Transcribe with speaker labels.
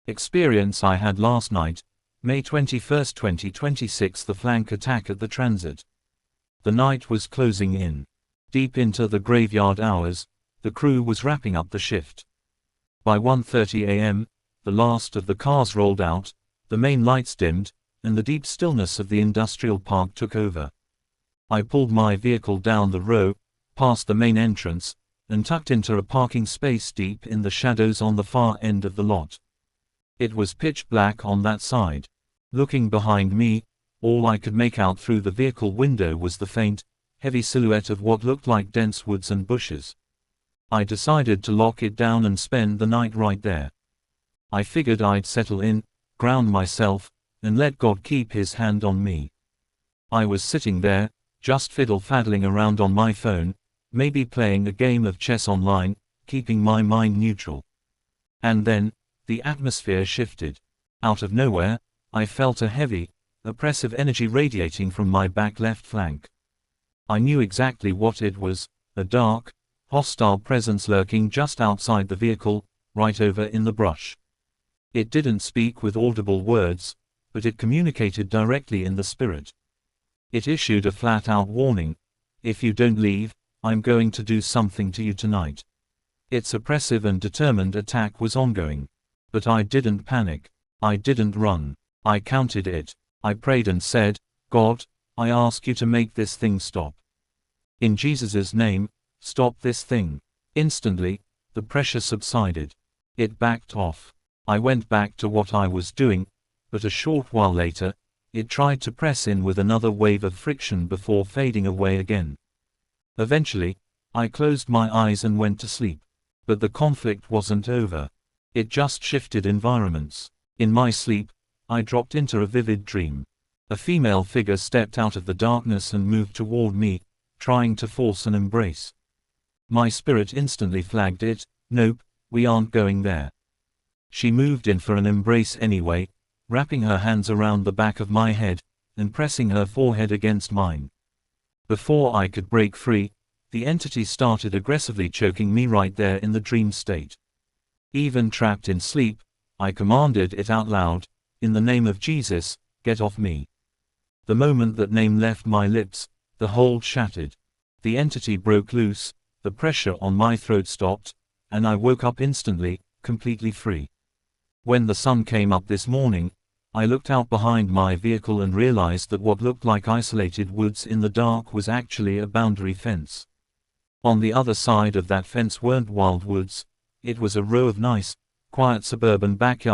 Speaker 1: experience I had last night, May 21, 2026, the flank attack at the transit. The night was closing in. Deep into the graveyard hours, the crew was wrapping up the shift. By 1:30 a.m., the last of the cars rolled out, the main lights dimmed, and the deep stillness of the industrial park took over. I pulled my vehicle down the row, past the main entrance, and tucked into a parking space deep in the shadows on the far end of the lot. It was pitch black on that side. Looking behind me, all I could make out through the vehicle window was the faint, heavy silhouette of what looked like dense woods and bushes. I decided to lock it down and spend the night right there. I figured I'd settle in, ground myself, and let God keep His hand on me. I was sitting there, just fiddle-faddling around on my phone, maybe playing a game of chess online, keeping my mind neutral. And then, the atmosphere shifted. Out of nowhere, I felt a heavy, oppressive energy radiating from my back left flank. I knew exactly what it was, a dark, hostile presence lurking just outside the vehicle, right over in the brush. It didn't speak with audible words, but it communicated directly in the spirit. It issued a flat-out warning: if you don't leave, I'm going to do something to you tonight. Its oppressive and determined attack was ongoing. But I didn't panic. I didn't run. I counted it. I prayed and said, God, I ask you to make this thing stop. In Jesus' name, stop this thing. Instantly, the pressure subsided. It backed off. I went back to what I was doing, but a short while later, it tried to press in with another wave of friction before fading away again. Eventually, I closed my eyes and went to sleep. But the conflict wasn't over. It just shifted environments. In my sleep, I dropped into a vivid dream. A female figure stepped out of the darkness and moved toward me, trying to force an embrace. My spirit instantly flagged it: nope, we aren't going there. She moved in for an embrace anyway, wrapping her hands around the back of my head, and pressing her forehead against mine. Before I could break free, the entity started aggressively choking me right there in the dream state. Even trapped in sleep, I commanded it out loud, in the name of Jesus, get off me. The moment that name left my lips, the hold shattered. The entity broke loose, the pressure on my throat stopped, and I woke up instantly, completely free. When the sun came up this morning, I looked out behind my vehicle and realized that what looked like isolated woods in the dark was actually a boundary fence. On the other side of that fence weren't wild woods, it was a row of nice, quiet suburban backyards.